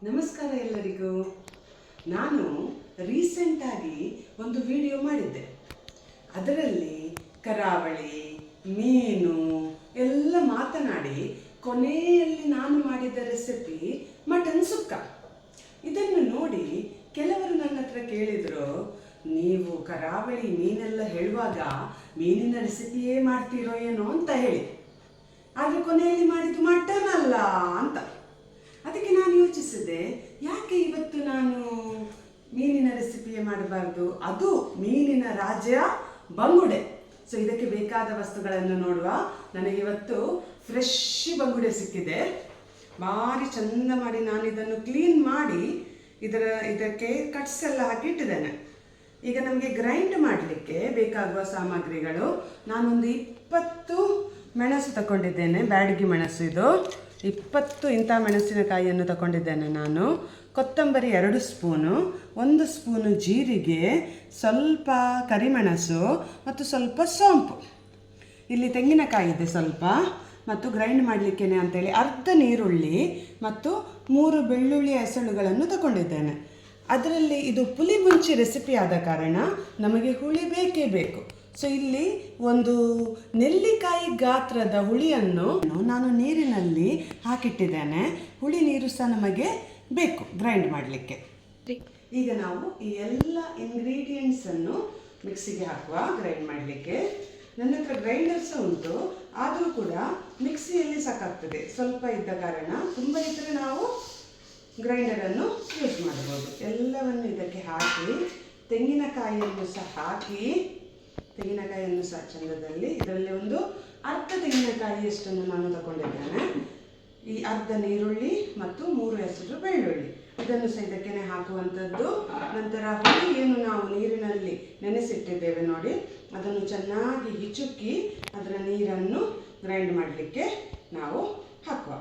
ನಮಸ್ಕಾರ ಎಲ್ಲರಿಗೂ. ನಾನು ರೀಸೆಂಟಾಗಿ ಒಂದು ವಿಡಿಯೋ ಮಾಡಿದ್ದೆ. ಅದರಲ್ಲಿ ಕರಾವಳಿ, ಮೀನು ಎಲ್ಲ ಮಾತನಾಡಿ ಕೊನೆಯಲ್ಲಿ ನಾನು ಮಾಡಿದ ರೆಸಿಪಿ ಮಟನ್ ಸುಕ್ಕ. ಇದನ್ನು ನೋಡಿ ಕೆಲವರು ನನ್ನ ಹತ್ರ ಕೇಳಿದರು, ನೀವು ಕರಾವಳಿ ಮೀನೆಲ್ಲ ಹೇಳುವಾಗ ಮೀನಿನ ರೆಸಿಪಿಯೇ ಮಾಡ್ತೀರೋ ಏನೋ ಅಂತ ಹೇಳಿ, ಆದರೆ ಕೊನೆಯಲ್ಲಿ ಮಾಡಿದ್ದು ಮಟನ್ ಅಲ್ಲ ಅಂತ. ಅದಕ್ಕೆ ನಾನು ಯೋಚಿಸಿದೆ, ಯಾಕೆ ಇವತ್ತು ನಾನು ಮೀನಿನ ರೆಸಿಪಿಯೇ ಮಾಡಬಾರ್ದು, ಅದು ಮೀನಿನ ರಾಜ್ಯ ಬಂಗುಡೆ. ಸೊ ಇದಕ್ಕೆ ಬೇಕಾದ ವಸ್ತುಗಳನ್ನು ನೋಡುವ. ನನಗೆ ಇವತ್ತು ಫ್ರೆಶ್ ಬಂಗುಡೆ ಸಿಕ್ಕಿದೆ. ಭಾರಿ ಚಂದ ಮಾಡಿ ನಾನು ಇದನ್ನು ಕ್ಲೀನ್ ಮಾಡಿ ಇದಕ್ಕೆ ಕಟ್ಸ್ ಎಲ್ಲ ಹಾಕಿ ಇಟ್ಟಿದ್ದೇನೆ. ಈಗ ನಮಗೆ ಗ್ರೈಂಡ್ ಮಾಡಲಿಕ್ಕೆ ಬೇಕಾಗುವ ಸಾಮಗ್ರಿಗಳು, ನಾನೊಂದು 20 ಮೆಣಸು ತಗೊಂಡಿದ್ದೇನೆ. ಬ್ಯಾಡಗಿ ಮೆಣಸು ಇದು 20 ಇಂಥ ಮೆಣಸಿನಕಾಯಿಯನ್ನು ತಗೊಂಡಿದ್ದೇನೆ ನಾನು. ಕೊತ್ತಂಬರಿ 2 ಸ್ಪೂನು, 1 ಸ್ಪೂನು ಜೀರಿಗೆ, ಸ್ವಲ್ಪ ಕರಿಮೆಣಸು ಮತ್ತು ಸ್ವಲ್ಪ ಸೋಂಪು. ಇಲ್ಲಿ ತೆಂಗಿನಕಾಯಿ ಇದೆ ಸ್ವಲ್ಪ, ಮತ್ತು ಗ್ರೈಂಡ್ ಮಾಡಲಿಕ್ಕೇನೆ ಅಂತೇಳಿ ಅರ್ಧ ನೀರುಳ್ಳಿ ಮತ್ತು 3 ಬೆಳ್ಳುಳ್ಳಿ ಎಸಳುಗಳನ್ನು ತಗೊಂಡಿದ್ದೇನೆ. ಅದರಲ್ಲಿ ಇದು ಪುಳಿ ಮುಂಚಿ ರೆಸಿಪಿ ಆದ ಕಾರಣ ನಮಗೆ ಹುಳಿ ಬೇಕೇ ಬೇಕು. ಸೊ ಇಲ್ಲಿ ಒಂದು ನೆಲ್ಲಿಕಾಯಿ ಗಾತ್ರದ ಹುಳಿಯನ್ನು ನಾನು ನೀರಿನಲ್ಲಿ ಹಾಕಿಟ್ಟಿದ್ದೇನೆ. ಹುಳಿ ನೀರು ಸಹ ನಮಗೆ ಬೇಕು ಗ್ರೈಂಡ್ ಮಾಡಲಿಕ್ಕೆ. ಈಗ ನಾವು ಈ ಎಲ್ಲ ಇಂಗ್ರೀಡಿಯೆಂಟ್ಸನ್ನು ಮಿಕ್ಸಿಗೆ ಹಾಕುವ ಗ್ರೈಂಡ್ ಮಾಡಲಿಕ್ಕೆ. ನನ್ನ ಹತ್ರ ಗ್ರೈಂಡರ್ ಸಹ ಉಂಟು, ಆದರೂ ಕೂಡ ಮಿಕ್ಸಿಯಲ್ಲಿ ಸಾಕಾಗ್ತದೆ. ಸ್ವಲ್ಪ ಇದ್ದ ಕಾರಣ, ತುಂಬ ಇದ್ದರೆ ನಾವು ಗ್ರೈಂಡರನ್ನು ಯೂಸ್ ಮಾಡ್ಬೋದು. ಎಲ್ಲವನ್ನು ಇದಕ್ಕೆ ಹಾಕಿ ತೆಂಗಿನಕಾಯಿಯನ್ನು ಸಹ ಹಾಕಿ, ತೆಂಗಿನಕಾಯಿಯನ್ನು ಸಹ ಚಂದದಲ್ಲಿ, ಇದರಲ್ಲಿ ಒಂದು ಅರ್ಧ ತೆಂಗಿನಕಾಯಿಯಷ್ಟನ್ನು ನಾನು ತಗೊಂಡಿದ್ದೇನೆ. ಈ ಅರ್ಧ ನೀರುಳ್ಳಿ ಮತ್ತು 3 ಹೆಸರು ಬೆಳ್ಳುಳ್ಳಿ ಇದನ್ನು ಸಹ ಇದಕ್ಕೆ ಹಾಕುವಂಥದ್ದು. ನಂತರ ಹುಳಿ ಏನು ನಾವು ನೀರಿನಲ್ಲಿ ನೆನೆಸಿಟ್ಟಿದ್ದೇವೆ ನೋಡಿ, ಅದನ್ನು ಚೆನ್ನಾಗಿ ಹಿಚುಕಿ ಅದರ ನೀರನ್ನು ಗ್ರೈಂಡ್ ಮಾಡಲಿಕ್ಕೆ ನಾವು ಹಾಕುವ.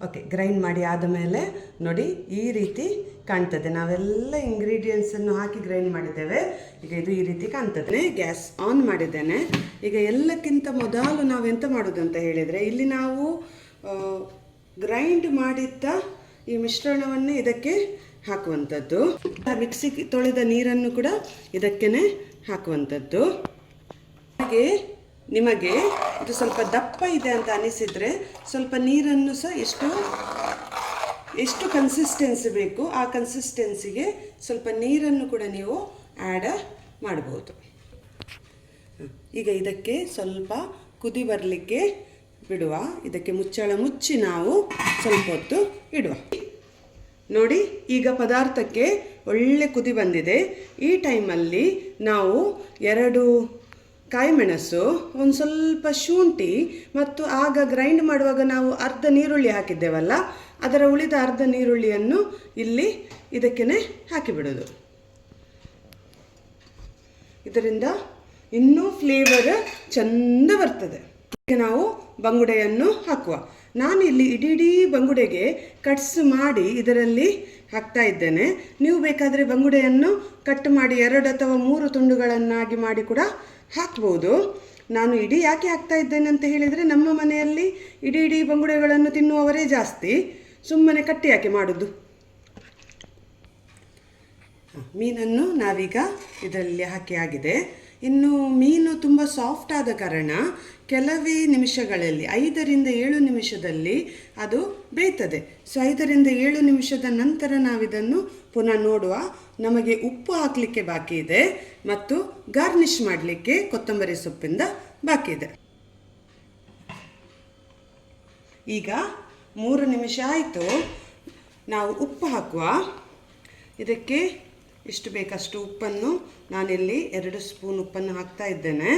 ಓಕೆ, ಗ್ರೈಂಡ್ ಮಾಡಿ ಆದಮೇಲೆ ನೋಡಿ ಈ ರೀತಿ ಕಾಣ್ತದೆ. ನಾವೆಲ್ಲ ಇಂಗ್ರೀಡಿಯೆಂಟ್ಸನ್ನು ಹಾಕಿ ಗ್ರೈಂಡ್ ಮಾಡಿದ್ದೇವೆ. ಈಗ ಇದು ಈ ರೀತಿ ಕಾಣ್ತದೆ. ಗ್ಯಾಸ್ ಆನ್ ಮಾಡಿದ್ದೇನೆ. ಈಗ ಎಲ್ಲಕ್ಕಿಂತ ಮೊದಲು ನಾವೆಂತ ಮಾಡೋದು ಅಂತ ಹೇಳಿದರೆ, ಇಲ್ಲಿ ನಾವು ಗ್ರೈಂಡ್ ಮಾಡಿದ್ದ ಈ ಮಿಶ್ರಣವನ್ನೇ ಇದಕ್ಕೆ ಹಾಕುವಂಥದ್ದು. ಮಿಕ್ಸಿ ತೊಳೆದ ನೀರನ್ನು ಕೂಡ ಇದಕ್ಕೇ ಹಾಕುವಂಥದ್ದು. ಹಾಗೆ ನಿಮಗೆ ಇದು ಸ್ವಲ್ಪ ದಪ್ಪ ಇದೆ ಅಂತ ಅನಿಸಿದರೆ ಸ್ವಲ್ಪ ನೀರನ್ನು ಸಹ ಎಷ್ಟು ಕನ್ಸಿಸ್ಟೆನ್ಸಿ ಬೇಕು ಆ ಕನ್ಸಿಸ್ಟೆನ್ಸಿಗೆ ಸ್ವಲ್ಪ ನೀರನ್ನು ಕೂಡ ನೀವು ಆ್ಯಡ್ ಮಾಡ್ಬೋದು. ಈಗ ಇದಕ್ಕೆ ಸ್ವಲ್ಪ ಕುದಿ ಬರಲಿಕ್ಕೆ ಬಿಡುವ. ಇದಕ್ಕೆ ಮುಚ್ಚಳ ಮುಚ್ಚಿ ನಾವು ಸ್ವಲ್ಪ ಹೊತ್ತು ಇಡುವ. ನೋಡಿ, ಈಗ ಪದಾರ್ಥಕ್ಕೆ ಒಳ್ಳೆ ಕುದಿ ಬಂದಿದೆ. ಈ ಟೈಮಲ್ಲಿ ನಾವು 2 ಕಾಯಿಮೆಣಸು, ಒಂದು ಸ್ವಲ್ಪ ಶುಂಠಿ ಮತ್ತು ಆಗ ಗ್ರೈಂಡ್ ಮಾಡುವಾಗ ನಾವು ಅರ್ಧ ನೀರುಳ್ಳಿ ಹಾಕಿದ್ದೇವಲ್ಲ, ಅದರ ಉಳಿದ ಅರ್ಧ ನೀರುಳ್ಳಿಯನ್ನು ಇಲ್ಲಿ ಇದಕ್ಕೆ ಹಾಕಿಬಿಡೋದು. ಇದರಿಂದ ಇನ್ನೂ ಫ್ಲೇವರ್ ಚೆಂದ ಬರ್ತದೆ. ಈಗ ನಾವು ಬಂಗುಡೆಯನ್ನು ಹಾಕುವ. ನಾನು ಇಲ್ಲಿ ಇಡೀ ಬಂಗುಡೆಗೆ ಕಟ್ಸ್ ಮಾಡಿ ಇದರಲ್ಲಿ ಹಾಕ್ತಾ ಇದ್ದೇನೆ. ನೀವು ಬೇಕಾದರೆ ಬಂಗುಡೆಯನ್ನು ಕಟ್ ಮಾಡಿ 2 ಅಥವಾ 3 ತುಂಡುಗಳನ್ನಾಗಿ ಮಾಡಿ ಕೂಡ ಹಾಕ್ಬೋದು. ನಾನು ಇಡೀ ಯಾಕೆ ಹಾಕ್ತಾ ಇದ್ದೇನೆ ಅಂತ ಹೇಳಿದರೆ, ನಮ್ಮ ಮನೆಯಲ್ಲಿ ಇಡೀ ಬಂಗುಡೆಗಳನ್ನು ತಿನ್ನುವವರೇ ಜಾಸ್ತಿ. ಸುಮ್ಮನೆ ಕಟ್ಟಿ ಯಾಕೆ ಮಾಡೋದು. ಮೀನನ್ನು ನಾವೀಗ ಇದರಲ್ಲಿ ಹಾಕಿ ಆಗಿದೆ. ಇನ್ನು ಮೀನು ತುಂಬ ಸಾಫ್ಟ್ ಆದ ಕಾರಣ ಕೆಲವೇ ನಿಮಿಷಗಳಲ್ಲಿ 5 ರಿಂದ 7 ನಿಮಿಷದಲ್ಲಿ ಅದು ಬೇಯ್ತದೆ. ಸೊ 5 ರಿಂದ 7 ನಿಮಿಷದ ನಂತರ ನಾವಿದನ್ನು ಪುನಃ ನೋಡುವ. ನಮಗೆ ಉಪ್ಪು ಹಾಕಲಿಕ್ಕೆ ಬಾಕಿ ಇದೆ ಮತ್ತು ಗಾರ್ನಿಷ್ ಮಾಡಲಿಕ್ಕೆ ಕೊತ್ತಂಬರಿ ಸೊಪ್ಪಿಂದ ಬಾಕಿ ಇದೆ. ಈಗ 3 ನಿಮಿಷ ಆಯಿತು. ನಾವು ಉಪ್ಪು ಹಾಕುವ. ಇದಕ್ಕೆ ಎಷ್ಟು ಬೇಕಷ್ಟು ಉಪ್ಪನ್ನು ನಾನಿಲ್ಲಿ 2 ಸ್ಪೂನ್ ಉಪ್ಪನ್ನು ಹಾಕ್ತಾ ಇದ್ದೇನೆ.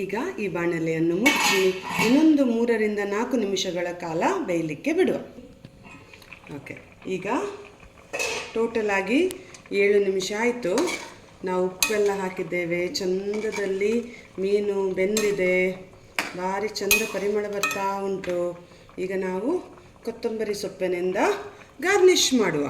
ಈಗ ಈ ಬಾಣಲೆಯನ್ನು ಮುಚ್ಚಿ ಇನ್ನೊಂದು 3 ರಿಂದ 4 ನಿಮಿಷಗಳ ಕಾಲ ಬೇಯಲಿಕ್ಕೆ ಬಿಡುವ. ಓಕೆ, ಈಗ ಟೋಟಲ್ ಆಗಿ 7 ನಿಮಿಷ ಆಯಿತು. ನಾವು ಉಪ್ಪೆಲ್ಲ ಹಾಕಿದ್ದೇವೆ. ಚಂದದಲ್ಲಿ ಮೀನು ಬೆಂದಿದೆ. ಭಾರಿ ಚಂದ ಪರಿಮಳ ಬರ್ತಾ ಉಂಟು. ಈಗ ನಾವು ಕೊತ್ತಂಬರಿ ಸೊಪ್ಪಿನಿಂದ ಗಾರ್ನಿಷ್ ಮಾಡುವ.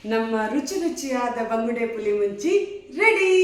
ನಮ್ಮ ರುಚಿ ರುಚಿಯಾದ ಬಂಗುಡೆ ಪುಲಿ ಮುಂಚಿ ರೆಡಿ.